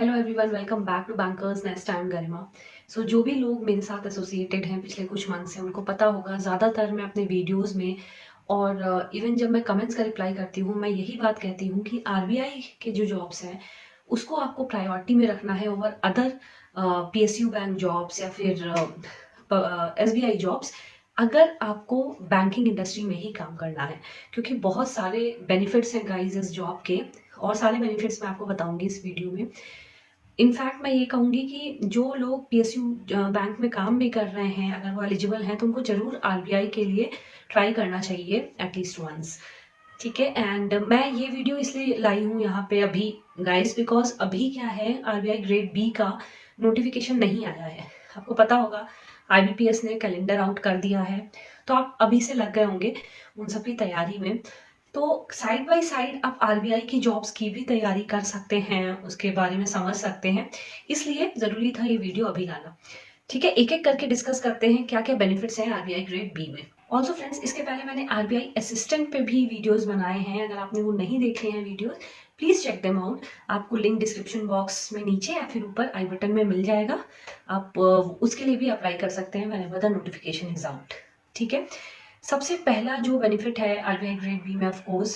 Hello everyone, welcome back to bankers nest time Garima. So जो भी लोग मेरे साथ एसोसिएटेड हैं पिछले कुछ मंथ से, उनको पता होगा ज़्यादातर मैं अपने वीडियोस में और इवन जब मैं कमेंट्स का रिप्लाई करती हूँ, मैं यही बात कहती हूँ कि आरबीआई के जो जॉब्स हैं उसको आपको प्रायोरिटी में रखना है over other PSU bank jobs या फिर एसबीआई जॉब्स, अगर आपको बैंकिंग इंडस्ट्री में ही काम करना है। क्योंकि बहुत सारे बेनिफिट्स हैं गाइस इस जॉब के, और सारे बेनिफिट्स मैं आपको बताऊंगी इस वीडियो में। इनफैक्ट मैं ये कहूँगी कि जो लोग पीएसयू बैंक में काम भी कर रहे हैं, अगर वो एलिजिबल हैं तो उनको जरूर आरबीआई के लिए ट्राई करना चाहिए एटलीस्ट वंस। ठीक है, एंड मैं ये वीडियो इसलिए लाई हूँ यहाँ पे अभी गाइस, बिकॉज अभी क्या है, आरबीआई ग्रेड बी का नोटिफिकेशन नहीं आया है। आपको पता होगा आईबीपीएस ने कैलेंडर आउट कर दिया है, तो आप अभी से लग गए होंगे उन सबकी तैयारी में। तो साइड बाय साइड आप आरबीआई की जॉब्स की भी तैयारी कर सकते हैं, उसके बारे में समझ सकते हैं, इसलिए जरूरी था ये वीडियो अभी लाना। ठीक है, एक एक करके डिस्कस करते हैं क्या क्या बेनिफिट्स हैं आरबीआई ग्रेड बी में। ऑल्सो फ्रेंड्स, इसके पहले मैंने आरबीआई असिस्टेंट पे भी वीडियोस बनाए हैं, अगर आपने वो नहीं देखे हैं videos, please check them out. आपको लिंक डिस्क्रिप्शन बॉक्स में नीचे या फिर ऊपर आई बटन में मिल जाएगा। आप उसके लिए भी अप्लाई कर सकते हैं whenever the notification is out. ठीक है, सबसे पहला जो बेनिफिट है आरबीआई ग्रेड बी में, ऑफ कोर्स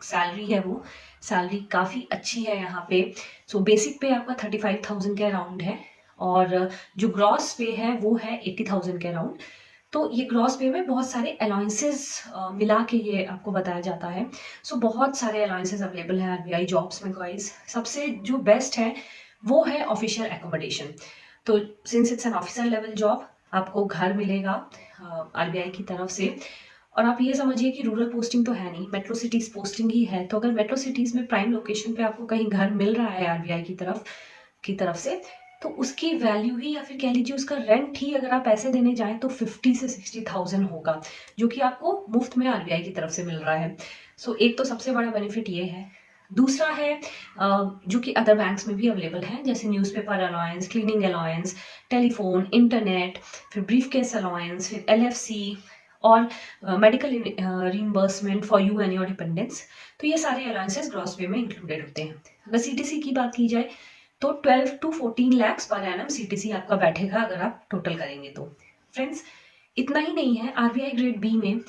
सैलरी है। वो सैलरी काफ़ी अच्छी है यहाँ पे। सो बेसिक पे आपका 35,000 के अराउंड है, और जो ग्रॉस पे है वो है 80,000 के अराउंड। तो ये ग्रॉस पे में बहुत सारे अलाउंसेस मिला के ये आपको बताया जाता है। सो बहुत सारे अलाउंसेस अवेलेबल हैं आरबीआई जॉब्स में गाइस। सबसे जो बेस्ट है वो है ऑफिशियल एकोमोडेशन। तो since it's an officer level job, आपको घर मिलेगा आरबीआई की तरफ से। और आप ये समझिए कि रूरल पोस्टिंग तो है नहीं, मेट्रो सिटीज पोस्टिंग ही है। तो अगर मेट्रो सिटीज में प्राइम लोकेशन पे आपको कहीं घर मिल रहा है आरबीआई की तरफ से, तो उसकी वैल्यू ही, या फिर कह लीजिए उसका रेंट ही, अगर आप पैसे देने जाएं तो 50 से 60,000 होगा, जो कि आपको मुफ्त में आरबीआई की तरफ से मिल रहा है। सो एक तो सबसे बड़ा बेनिफिट ये है। दूसरा है जो कि अदर बैंक्स में भी अवेलेबल है, जैसे newspaper allowance, cleaning allowance, telephone, internet, फिर ब्रीफ केस अलाउंस, फिर एलएफसी, और medical reimbursement for you and your dependents. तो ये सारे अलाउंसेस ग्रॉस पे में इंक्लूडेड होते हैं। अगर सीटीसी की बात की जाए तो 12 to 14 lakhs per annum CTC आपका बैठेगा अगर आप टोटल करेंगे तो। फ्रेंड्स, इतना ही नहीं है, आरबीआई ग्रेड बी में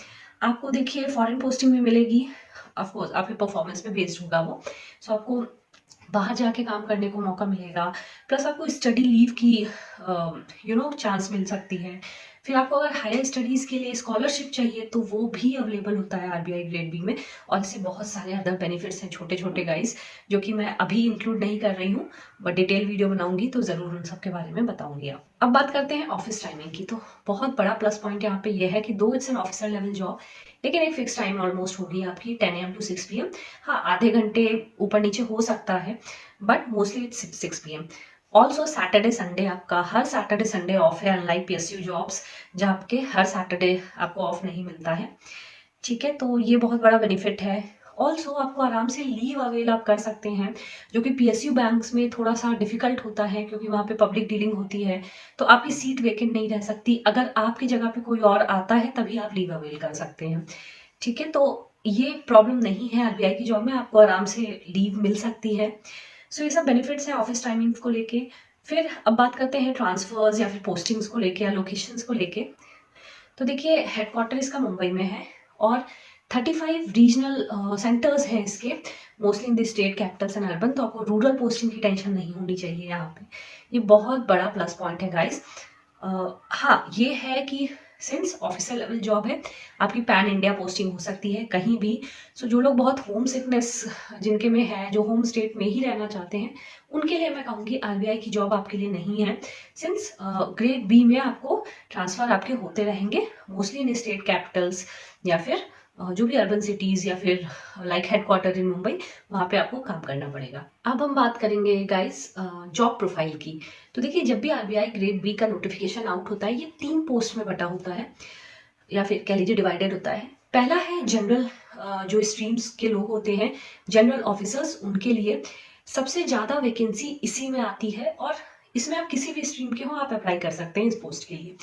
आपको देखिए फॉरेन पोस्टिंग में मिलेगी। ऑफकोर्स आपके परफॉर्मेंस पे बेस्ड होगा वो। सो आपको बाहर जाके काम करने को मौका मिलेगा, प्लस आपको स्टडी लीव की चांस मिल सकती है। फिर आपको अगर हायर स्टडीज़ के लिए स्कॉलरशिप चाहिए तो वो भी अवेलेबल होता है आरबीआई ग्रेड बी में। और इससे बहुत सारे अदर बेनिफिट्स हैं छोटे छोटे गाइस, जो कि मैं अभी इंक्लूड नहीं कर रही हूँ, बट डिटेल वीडियो बनाऊंगी तो ज़रूर उन सब के बारे में बताऊंगी। अब बात करते हैं ऑफिस टाइमिंग की। तो बहुत बड़ा प्लस पॉइंट यहाँ पे ये है कि दो it's an officer level job, लेकिन एक फिक्स टाइम ऑलमोस्ट होगी आपकी 10 AM to 6 PM। हाँ, आधे घंटे ऊपर नीचे हो सकता है, but mostly it's 6 PM। Also Saturday Sunday आपका हर सैटरडे संडे ऑफ है, अनलाइक पीएसयू जॉब्स जहाँ आपके हर सैटरडे आपको ऑफ नहीं मिलता है। ठीक है, तो ये बहुत बड़ा बेनिफिट है। ऑल्सो आपको आराम से लीव अवेल आप कर सकते हैं, जो कि पीएसयू बैंक्स में थोड़ा सा डिफिकल्ट होता है, क्योंकि वहाँ पे पब्लिक डीलिंग होती है। तो आपकी सीट वेकेंट नहीं रह सकती, अगर आपकी जगह पे कोई और आता है तभी आप लीव अवेल कर सकते हैं। ठीक है, तो ये प्रॉब्लम नहीं है आरबीआई की जॉब में, आपको आराम से लीव मिल सकती है। सो ये सब बेनिफिट्स हैं ऑफिस टाइमिंग्स को लेके। फिर अब बात करते हैं ट्रांसफर्स या फिर पोस्टिंग्स को लेके या लोकेशंस को लेके। तो देखिए, हेडक्वार्टर इसका मुंबई में है, और 35 रीजनल सेंटर्स हैं इसके, mostly in the state Capitals and urban. तो आपको रूरल पोस्टिंग की टेंशन नहीं होनी चाहिए यहाँ पे। ये बहुत बड़ा प्लस पॉइंट है गाइस। हाँ, ये है कि सिंस ऑफिसर लेवल जॉब है, आपकी पैन इंडिया पोस्टिंग हो सकती है कहीं भी। सो जो लोग बहुत होम सिकनेस जिनके में है, जो होम स्टेट में ही रहना चाहते हैं, उनके लिए मैं कहूँगी आरबीआई की जॉब आपके लिए नहीं है। सिंस ग्रेड बी में आपको ट्रांसफर आपके होते रहेंगे, मोस्टली इन स्टेट कैपिटल्स या फिर जो भी अर्बन सिटीज या फिर लाइक हेडक्वार्टर इन मुंबई, वहाँ पे आपको काम करना पड़ेगा। अब हम बात करेंगे गाइस जॉब प्रोफाइल की। तो देखिए, जब भी आरबीआई ग्रेड बी का नोटिफिकेशन आउट होता है, ये 3 पोस्ट में बटा होता है, या फिर कह लीजिए डिवाइडेड होता है। पहला है जनरल, जो स्ट्रीम्स के लोग होते हैं, जनरल ऑफिसर्स, उनके लिए सबसे ज़्यादा वैकेंसी इसी में आती है, और इसमें आप किसी भी स्ट्रीम के हो आप अप्लाई कर सकते हैं इस पोस्ट के लिए।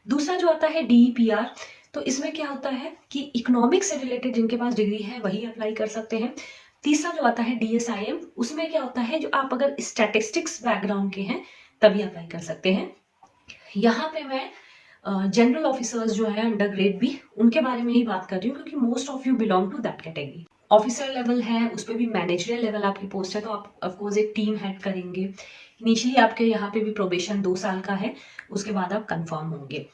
दूसरा जो आता है डीईपीआर, तो इसमें क्या होता है कि इकोनॉमिक्स से रिलेटेड जिनके पास डिग्री है वही अप्लाई कर सकते हैं। तीसरा जो आता है DSIM, उसमें क्या होता है, जो आप अगर स्टैटिस्टिक्स बैकग्राउंड के हैं तभी अप्लाई कर सकते हैं। यहाँ पे मैं जनरल ऑफिसर्स जो है अंडर ग्रेड बी, उनके बारे में ही बात कर रही हूँ क्योंकि most of you belong to that category. Officer level है, उस पर भी मैनेजरियल लेवल आपकी पोस्ट है, तो आप ऑफकोर्स एक टीम हेड करेंगे। इनिशियली आपके यहाँ पे भी प्रोबेशन 2 साल का है, उसके बाद आप कंफर्म होंगे।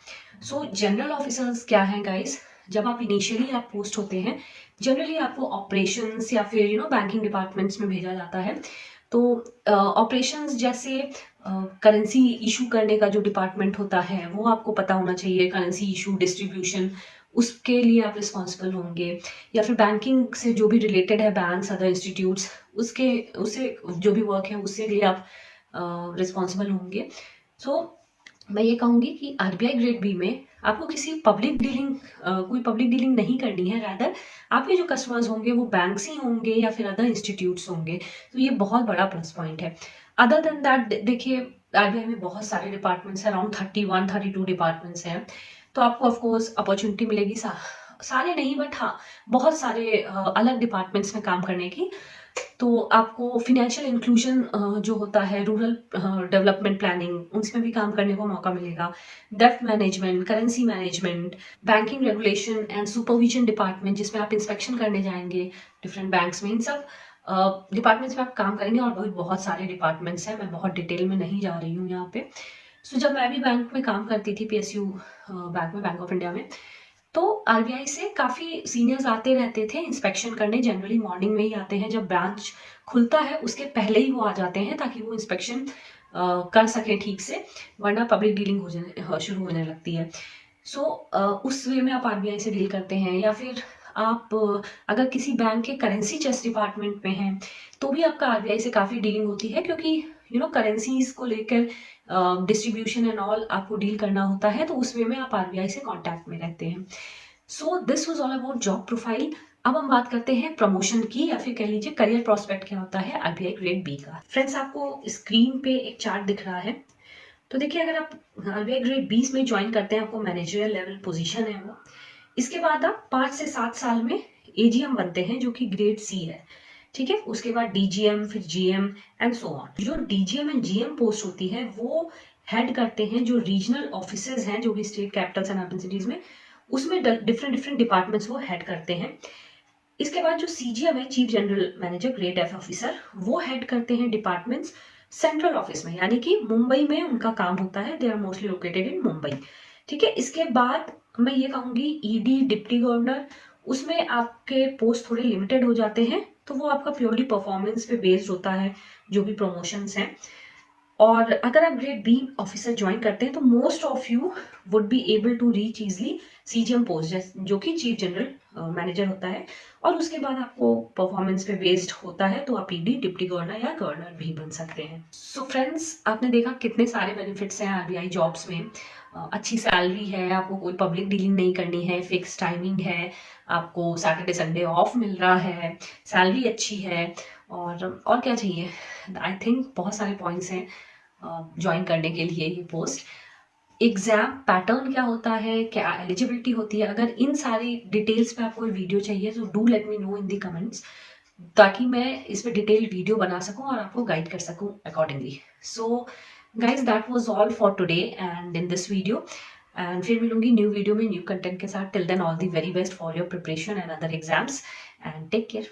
सो जनरल ऑफिसर्स क्या है गाइस, जब आप इनिशियली आप पोस्ट होते हैं, जनरली आपको ऑपरेशंस या फिर बैंकिंग डिपार्टमेंट्स में भेजा जाता है। तो ऑपरेशंस जैसे करेंसी इशू करने का जो डिपार्टमेंट होता है वो आपको पता होना चाहिए, करेंसी इशू डिस्ट्रीब्यूशन, उसके लिए आप रिस्पॉन्सिबल होंगे। या फिर बैंकिंग से जो भी रिलेटेड है, बैंक्स, अदर इंस्टीट्यूट्स, उससे जो भी वर्क है उससे लिए आप रिस्पॉन्सिबल होंगे। सो मैं ये कहूँगी कि RBI ग्रेड बी में आपको किसी पब्लिक डीलिंग कोई पब्लिक डीलिंग नहीं करनी है, रैदर आपके जो कस्टमर्स होंगे वो बैंक्स ही होंगे या फिर अदर इंस्टीट्यूट्स होंगे, तो ये बहुत बड़ा प्लस पॉइंट है। अदर देन दैट देखिए, RBI में बहुत सारे डिपार्टमेंट्स हैं, अराउंड 31-32 डिपार्टमेंट्स हैं, तो आपको ऑफकोर्स अपॉर्चुनिटी मिलेगी सारे नहीं बट हाँ बहुत सारे अलग डिपार्टमेंट्स में काम करने की। तो आपको फिनेंशियल इंक्लूजन जो होता है, रूरल डेवलपमेंट प्लानिंग, उसमें भी काम करने को मौका मिलेगा। डेप्ट management, currency management, banking regulation and supervision department, जिसमें आप इंस्पेक्शन करने जाएंगे डिफरेंट बैंक्स में, इन सब डिपार्टमेंट्स में आप काम करेंगे। और बहुत बहुत सारे डिपार्टमेंट्स हैं, मैं बहुत डिटेल में नहीं जा रही हूँ यहाँ पे। सो जब मैं भी बैंक में काम करती थी, PSU बैंक में, बैंक ऑफ इंडिया में, तो RBI से काफ़ी सीनियर्स आते रहते थे इंस्पेक्शन करने। जनरली मॉर्निंग में ही आते हैं, जब ब्रांच खुलता है उसके पहले ही वो आ जाते हैं ताकि वो इंस्पेक्शन कर सकें ठीक से, वरना पब्लिक डीलिंग हो जाने शुरू होने लगती है। सो उस वे में आप RBI से डील करते हैं। या फिर आप अगर किसी बैंक के करेंसी चेस्ट डिपार्टमेंट में हैं तो भी आपका RBI से काफ़ी डीलिंग होती है, क्योंकि करेंसीज को लेकर डिस्ट्रीब्यूशन एंड ऑल आपको डील करना होता है, तो उस वे में आप RBI से कांटेक्ट में रहते हैं। So this was all about job profile. अब हम बात करते हैं प्रमोशन की, या फिर कह लीजिए करियर प्रोस्पेक्ट क्या होता है RBI ग्रेड बी का। फ्रेंड्स, आपको स्क्रीन पे एक चार्ट दिख रहा है, तो देखिए अगर आप RBI ग्रेड 20 में ज्वाइन करते हैं, आपको मैनेजरियल लेवल पोजीशन है वो। इसके बाद आप 5 से 7 साल में AGM बनते हैं, जो कि ग्रेड C है, ठीक है। उसके बाद DGM, फिर GM एंड सो ऑन। जो DGM एंड GM पोस्ट होती है वो हेड करते हैं जो रीजनल ऑफिसर्स हैं, जो भी state Capitals and urban cities में, उसमें डिफरेंट डिफरेंट डिपार्टमेंट्स वो हेड करते हैं। इसके बाद जो CGM है, chief general manager grade F officer, वो हेड करते हैं डिपार्टमेंट्स सेंट्रल ऑफिस में, यानी कि मुंबई में उनका काम होता है। They are mostly located in Mumbai, ठीक है। इसके बाद मैं ये कहूँगी ED, डिप्टी गवर्नर, उसमें आपके पोस्ट थोड़े लिमिटेड हो जाते हैं, तो वो आपका प्योरली परफॉर्मेंस पे बेस्ड होता है, जो भी प्रमोशंस हैं। और अगर आप ग्रेड बी ऑफिसर ज्वाइन करते हैं तो most of you would be able to reach easily CGM post, जो कि चीफ जनरल मैनेजर होता है। और उसके बाद आपको परफॉर्मेंस पे बेस्ड होता है, तो आप ED, डिप्टी गवर्नर या गवर्नर भी बन सकते हैं। सो फ्रेंड्स, आपने देखा कितने सारे बेनिफिट्स हैं RBI जॉब्स में। अच्छी सैलरी है, आपको कोई पब्लिक डीलिंग नहीं करनी है, फिक्स टाइमिंग है, आपको सैटरडे संडे ऑफ मिल रहा है, सैलरी अच्छी है, और क्या चाहिए। आई थिंक बहुत सारे पॉइंट्स हैं ज्वाइन करने के लिए ये पोस्ट। एग्जाम पैटर्न क्या होता है, क्या एलिजिबिलिटी होती है, अगर इन सारी डिटेल्स पे आपको वीडियो चाहिए तो do let me know in the comments, ताकि मैं इस पे डिटेल वीडियो बना सकूं और आपको गाइड कर सकूं accordingly. So guys, that was all for today and in this video, and फिर मिलूंगी न्यू वीडियो में न्यू कंटेंट के साथ। Till then all the very best for your preparation and other exams, and take care.